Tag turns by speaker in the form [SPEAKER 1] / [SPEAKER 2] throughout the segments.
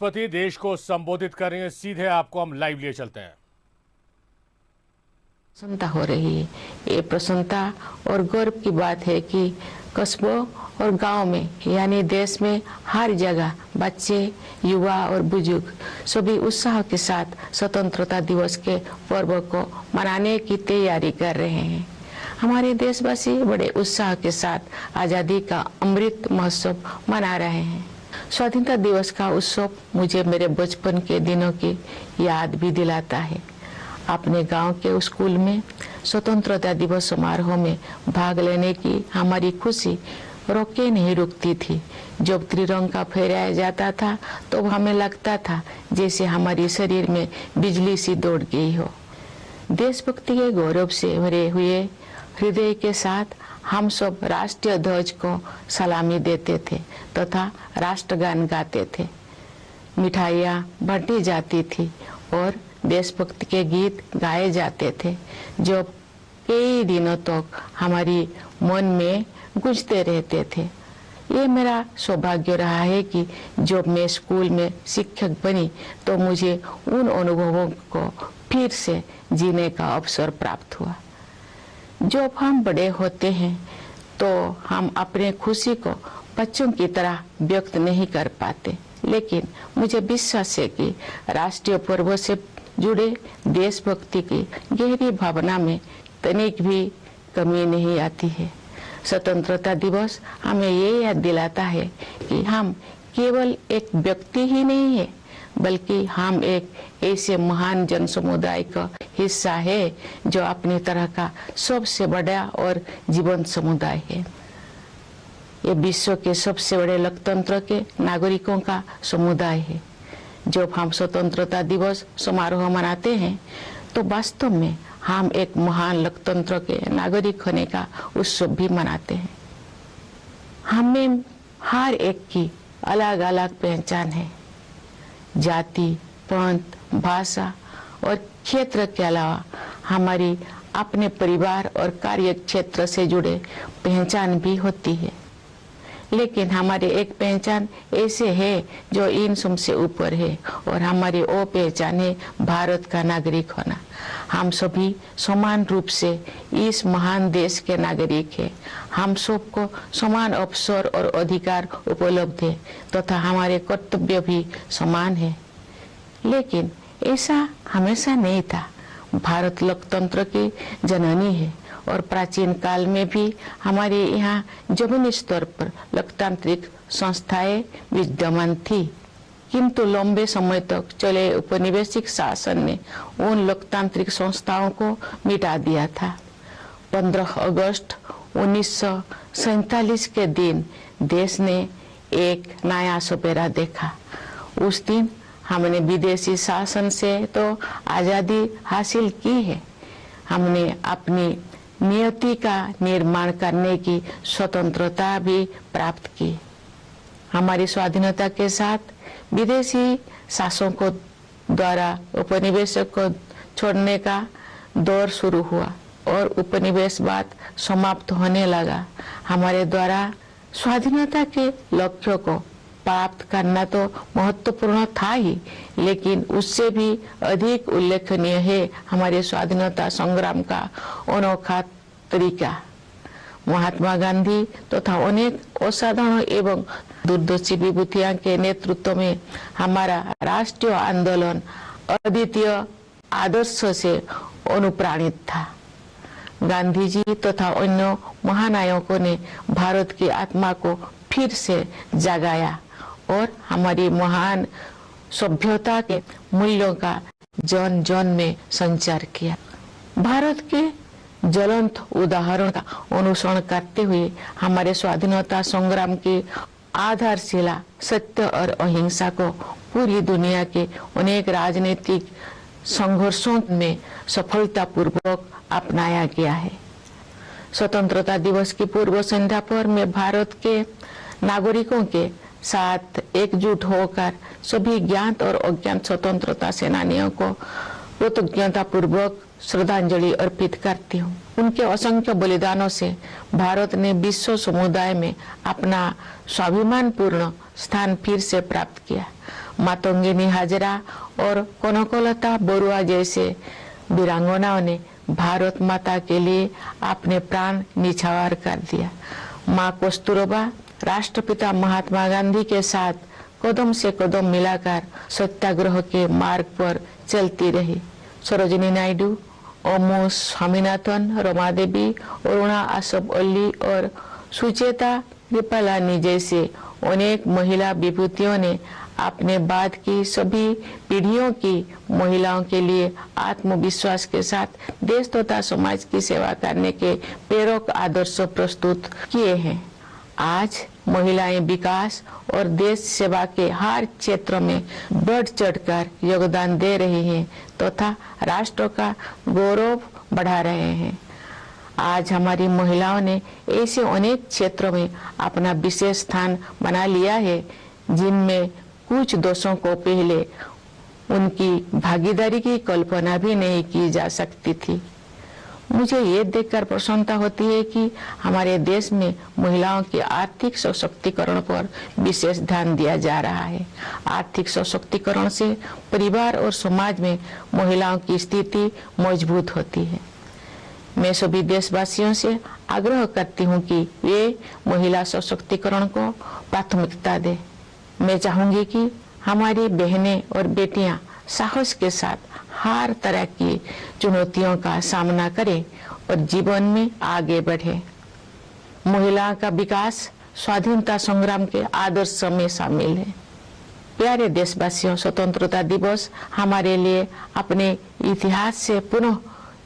[SPEAKER 1] राष्ट्रपति देश को संबोधित करेंगे। सीधे आपको हम लाइव लिए चलते हैं।
[SPEAKER 2] प्रसन्नता हो रही है। ये प्रसन्नता और गर्व की बात है कि कस्बों और गांव में यानी देश में हर जगह बच्चे, युवा और बुजुर्ग सभी उत्साह के साथ स्वतंत्रता दिवस के पर्व को मनाने की तैयारी कर रहे हैं। हमारे देशवासी बड़े उत्साह के साथ आज़ादी का अमृत महोत्सव मना रहे हैं। स्वाधीनता दिवस का उत्सव मुझे मेरे बचपन के दिनों की याद भी दिलाता है। अपने गांव के स्कूल में स्वतंत्रता दिवस समारोह में भाग लेने की हमारी खुशी रोके नहीं रुकती थी। जब त्रिरंगा फहराया जाता था तो हमें लगता था जैसे हमारे शरीर में बिजली सी दौड़ गई हो। देशभक्ति के गौरव से भरे हुए हृदय के साथ हम सब राष्ट्रीय ध्वज को सलामी देते थे तथा राष्ट्रगान गाते थे। मिठाइयाँ बांटी जाती थी और देशभक्ति के गीत गाए जाते थे जो कई दिनों तक हमारी मन में गूंजते रहते थे। ये मेरा सौभाग्य रहा है कि जब मैं स्कूल में शिक्षक बनी तो मुझे उन अनुभवों को फिर से जीने का अवसर प्राप्त हुआ। जब हम बड़े होते हैं तो हम अपने खुशी को बच्चों की तरह व्यक्त नहीं कर पाते, लेकिन मुझे विश्वास है कि राष्ट्रीय पर्व से जुड़े देशभक्ति की गहरी भावना में तनिक भी कमी नहीं आती है। स्वतंत्रता दिवस हमें ये याद दिलाता है कि हम केवल एक व्यक्ति ही नहीं है, बल्कि हम एक ऐसे महान जन समुदाय का हिस्सा है जो अपनी तरह का सबसे बड़ा और जीवंत समुदाय है। ये विश्व के सबसे बड़े लोकतंत्र के नागरिकों का समुदाय है। जब हम स्वतंत्रता दिवस समारोह मनाते हैं तो वास्तव में हम एक महान लोकतंत्र के नागरिक होने का उत्सव भी मनाते हैं। हमें हर एक की अलग अलग पहचान है। जाति, पंथ, भाषा और क्षेत्र के अलावा हमारी अपने परिवार और कार्य क्षेत्र से जुड़े पहचान भी होती है, लेकिन हमारी एक पहचान ऐसे है जो इन सबसे ऊपर है और हमारी वो पहचान है भारत का नागरिक होना। हम सभी समान रूप से इस महान देश के नागरिक हैं। हम सबको समान अवसर और अधिकार उपलब्ध है तथा हमारे कर्तव्य भी समान है, लेकिन ऐसा हमेशा नहीं था। भारत लोकतंत्र की जननी है और प्राचीन काल में भी हमारे यहाँ जमीनी स्तर पर लोकतांत्रिक संस्थाएं विद्यमान थी, किंतु लंबे समय तक चले उपनिवेशिक शासन ने उन लोकतांत्रिक संस्थाओं को मिटा दिया था। 15 अगस्त 1947 के दिन देश ने एक नया सपेरा देखा। उस दिन हमने विदेशी शासन से तो आज़ादी हासिल की है, हमने अपनी नियति का निर्माण करने की स्वतंत्रता भी प्राप्त की। हमारी स्वाधीनता के साथ विदेशी शासकों द्वारा उपनिवेशों को छोड़ने का दौर शुरू हुआ और उपनिवेशवाद समाप्त होने लगा। हमारे द्वारा स्वाधीनता के लक्ष्यों को प्राप्त करना तो महत्वपूर्ण था ही, लेकिन उससे भी अधिक उल्लेखनीय है हमारे स्वाधीनता संग्राम का अनोखा तरीका। महात्मा गांधी तथा अनेक असाधारण एवं दूरदर्शी विभूतियों के नेतृत्व में हमारा राष्ट्रीय आंदोलन अद्वितीय आदर्श से अनुप्राणित था। गांधी जी तथा अन्य महानायकों ने भारत की आत्मा को फिर से जगाया और हमारी महान सभ्यता के मूल्यों का जन जन में संचार किया। भारत के ज्वलंत उदाहरण का अनुसरण करते हुए हमारे स्वाधीनता संग्राम की आधारशिला सत्य और अहिंसा को पूरी दुनिया के अनेक राजनीतिक संघर्षों में सफलतापूर्वक अपनाया गया है। स्वतंत्रता दिवस की पूर्व संध्या पर मैं भारत के नागरिकों के साथ एकजुट होकर सभी ज्ञात और अज्ञात स्वतंत्रता सेनानियों को कृतज्ञता पूर्वक श्रद्धांजलि अर्पित करती हूँ। उनके असंख्य बलिदानों से भारत ने विश्व समुदाय में अपना स्वाभिमानपूर्ण स्थान फिर से प्राप्त किया। मातंगिनी हाजरा और कनकलता बरुआ जैसे वीरांगनाओं ने भारत माता के लिए अपने प्राण निछावर कर दिया। माँ कस्तूरबा राष्ट्रपिता महात्मा गांधी के साथ कदम से कदम मिलाकर सत्याग्रह के मार्ग पर चलती रही। सरोजिनी नायडू, ओमो स्वामीनाथन, रमा देवी, अरुणा आसफ अली और सुचेता कृपलानी जैसे अनेक महिला विभूतियों ने अपने बाद की सभी पीढ़ियों की महिलाओं के लिए आत्मविश्वास के साथ देश तथा समाज की सेवा करने के प्रेरक आदर्श प्रस्तुत किए हैं। आज महिलाएं विकास और देश सेवा के हर क्षेत्र में बढ़ चढ़कर योगदान दे रही हैं तथा राष्ट्र का गौरव बढ़ा रहे हैं। आज हमारी महिलाओं ने ऐसे अनेक क्षेत्रों में अपना विशेष स्थान बना लिया है जिनमें कुछ दशकों को पहले उनकी भागीदारी की कल्पना भी नहीं की जा सकती थी। मुझे ये देखकर प्रसन्नता होती है कि हमारे देश में महिलाओं के आर्थिक सशक्तिकरण पर विशेष ध्यान दिया जा रहा है। आर्थिक सशक्तिकरण से परिवार और समाज में महिलाओं की स्थिति मजबूत होती है। मैं सभी देशवासियों से आग्रह करती हूँ कि वे महिला सशक्तिकरण को प्राथमिकता दें। मैं चाहूंगी कि हमारी बहनें और बेटियां साहस के साथ हर तरह की चुनौतियों का सामना करें और जीवन में आगे बढ़े। महिलाओं का विकास स्वाधीनता संग्राम के आदर्श में शामिल है। प्यारे देशवासियों, स्वतंत्रता दिवस हमारे लिए अपने इतिहास से पुनः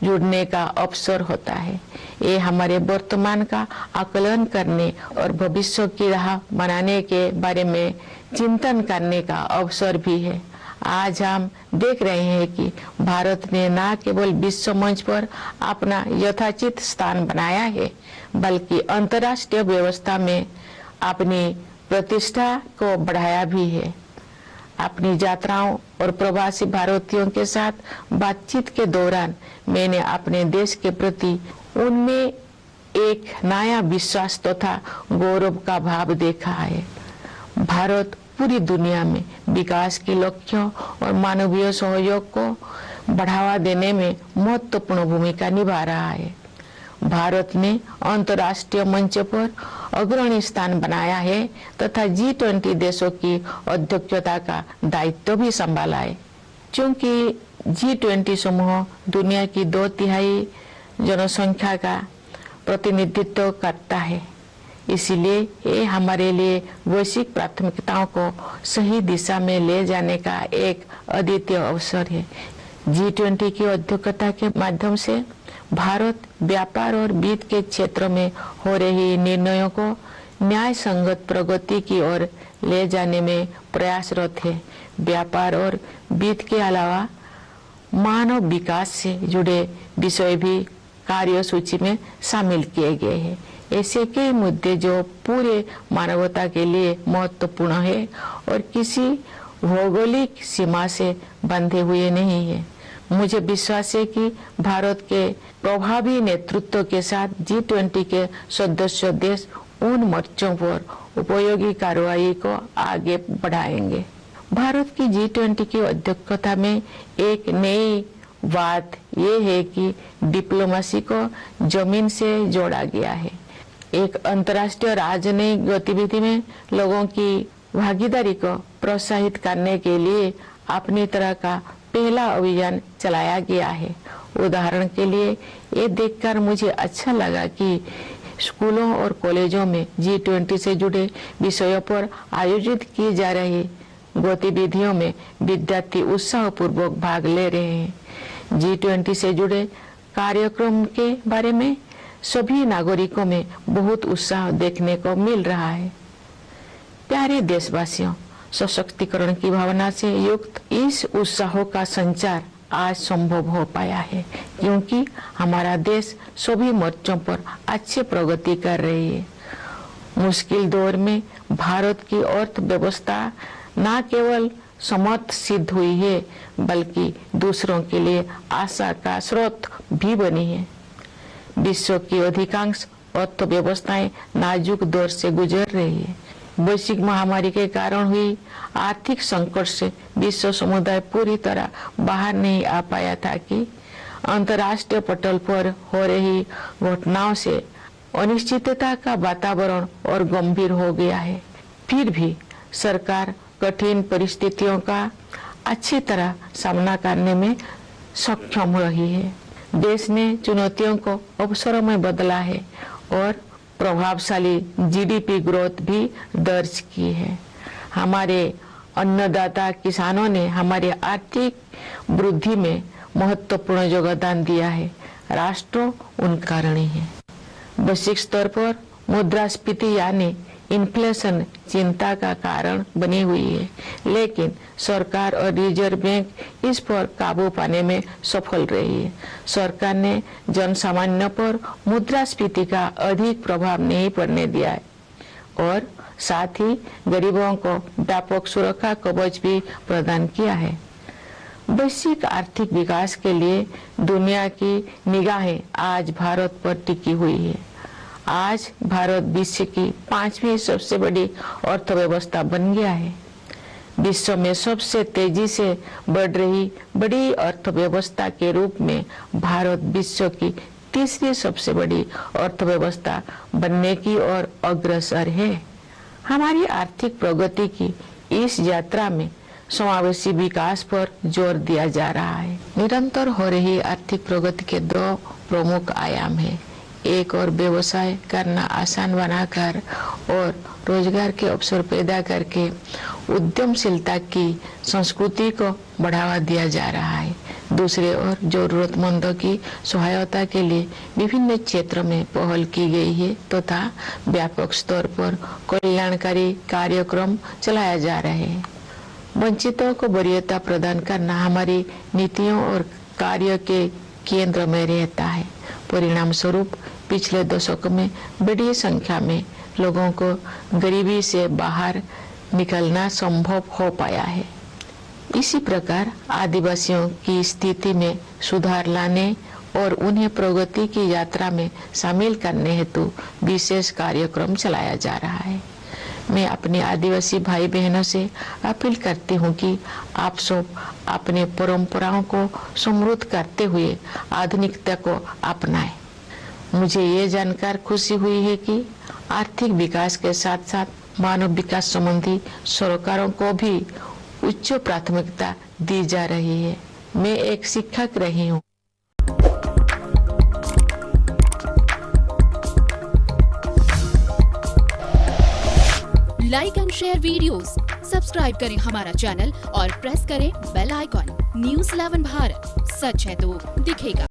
[SPEAKER 2] जुड़ने का अवसर होता है। ये हमारे वर्तमान का आकलन करने और भविष्य की राह बनाने के बारे में चिंतन करने का अवसर भी है। आज हम देख रहे हैं कि भारत ने न केवल विश्व मंच पर अपना यथाचित स्थान बनाया है, बल्कि अंतर्राष्ट्रीय व्यवस्था में अपनी प्रतिष्ठा को बढ़ाया भी है। अपनी यात्राओं और प्रवासी भारतीयों के साथ बातचीत के दौरान मैंने अपने देश के प्रति उनमें एक नया विश्वास तथा गौरव का भाव देखा है। भारत पूरी दुनिया में विकास के लक्ष्यों और मानवीय सहयोग को बढ़ावा देने में महत्वपूर्ण भूमिका निभा रहा है। भारत ने अंतर्राष्ट्रीय मंच पर अग्रणी स्थान बनाया है तथा G20 देशों की अध्यक्षता का दायित्व भी संभाला है। क्योंकि G20 समूह दुनिया की 2/3 जनसंख्या का प्रतिनिधित्व करता है, इसीलिए ये हमारे लिए वैश्विक प्राथमिकताओं को सही दिशा में ले जाने का एक अद्वितीय अवसर है। G20 की अध्यक्षता के माध्यम से भारत व्यापार और वित्त के क्षेत्र में हो रही निर्णयों को न्याय संगत प्रगति की ओर ले जाने में प्रयासरत है। व्यापार और वित्त के अलावा मानव विकास से जुड़े विषय भी कार्यसूची में शामिल किए गए हैं। ऐसे कई मुद्दे जो पूरे मानवता के लिए महत्वपूर्ण है और किसी भौगोलिक सीमा से बंधे हुए नहीं है। मुझे विश्वास है कि भारत के प्रभावी नेतृत्व के साथ G20 के सदस्य देश उन मोर्चों पर उपयोगी कार्रवाई को आगे बढ़ाएंगे। भारत की G20 की अध्यक्षता में एक नई बात यह है कि डिप्लोमेसी को जमीन से जोड़ा गया है। एक अंतर्राष्ट्रीय राजनयिक गतिविधि में लोगों की भागीदारी को प्रोत्साहित करने के लिए अपनी तरह का पहला अभियान चलाया गया है। उदाहरण के लिए ये देखकर मुझे अच्छा लगा कि स्कूलों और कॉलेजों में G20 से जुड़े विषयों पर आयोजित की जा रही गतिविधियों में विद्यार्थी उत्साहपूर्वक भाग ले रहे हैं। G20 से जुड़े कार्यक्रम के बारे में सभी नागरिकों में बहुत उत्साह देखने को मिल रहा है। प्यारे देशवासियों, सशक्तिकरण की भावना से युक्त इस उत्साह का संचार आज संभव हो पाया है क्योंकि हमारा देश सभी मोर्चों पर अच्छी प्रगति कर रही है। मुश्किल दौर में भारत की अर्थव्यवस्था न केवल समर्थ सिद्ध हुई है बल्कि दूसरों के लिए आशा का स्रोत भी बनी है। विश्व की अधिकांश अर्थव्यवस्थाएं नाजुक दौर से गुजर रही है। वैश्विक महामारी के कारण हुई आर्थिक संकट से विश्व समुदाय पूरी तरह बाहर नहीं आ पाया था कि अंतर्राष्ट्रीय पटल पर हो रही घटनाओं से अनिश्चितता का वातावरण और गंभीर हो गया है। फिर भी सरकार कठिन परिस्थितियों का अच्छी तरह सामना करने में सक्षम रही है। देश ने चुनौतियों को अवसरों में बदला है और प्रभावशाली जीडीपी ग्रोथ भी दर्ज की है। हमारे अन्नदाता किसानों ने हमारी आर्थिक वृद्धि में महत्वपूर्ण योगदान दिया है। राष्ट्र उनका ऋणी है। वैश्विक स्तर पर मुद्रास्फीति यानी इन्फ्लेशन चिंता का कारण बनी हुई है, लेकिन सरकार और रिजर्व बैंक इस पर काबू पाने में सफल रही है। सरकार ने जनसामान्य पर मुद्रास्फीति का अधिक प्रभाव नहीं पड़ने दिया है और साथ ही गरीबों को व्यापक सुरक्षा कवच भी प्रदान किया है। वैश्विक आर्थिक विकास के लिए दुनिया की निगाहें आज भारत पर टिकी हुई है। आज भारत विश्व की 5वीं सबसे बड़ी अर्थव्यवस्था बन गया है। विश्व में सबसे तेजी से बढ़ रही बड़ी अर्थव्यवस्था के रूप में भारत विश्व की 3री सबसे बड़ी अर्थव्यवस्था बनने की ओर अग्रसर है। हमारी आर्थिक प्रगति की इस यात्रा में समावेशी विकास पर जोर दिया जा रहा है। निरंतर हो रही आर्थिक प्रगति के 2 प्रमुख आयाम हैं। एक और व्यवसाय करना आसान बनाकर और रोजगार के अवसर पैदा करके उद्यमशीलता की संस्कृति को बढ़ावा दिया जा रहा है। दूसरे ओर जरूरतमंदों की सहायता के लिए विभिन्न क्षेत्रों में पहल की गई है तथा व्यापक स्तर पर कल्याणकारी कार्यक्रम चलाया जा रहे हैं। वंचितों को वरीयता प्रदान करना हमारी नीतियों और कार्य के केंद्र में रहता है। परिणाम स्वरूप पिछले दशकों में बड़ी संख्या में लोगों को गरीबी से बाहर निकलना संभव हो पाया है। इसी प्रकार आदिवासियों की स्थिति में सुधार लाने और उन्हें प्रगति की यात्रा में शामिल करने हेतु विशेष कार्यक्रम चलाया जा रहा है। मैं अपने आदिवासी भाई बहनों से अपील करती हूँ कि आप सब अपने परंपराओं को समृद्ध करते हुए आधुनिकता को अपनाएं। मुझे ये जानकर खुशी हुई है कि आर्थिक विकास के साथ साथ मानव विकास संबंधी सरकारों को भी उच्च प्राथमिकता दी जा रही है। मैं एक शिक्षक रही हूँ।
[SPEAKER 3] Like and share videos, subscribe करें हमारा चैनल और प्रेस करें बेल आइकॉन। न्यूज़ 11 भारत, सच है तो दिखेगा।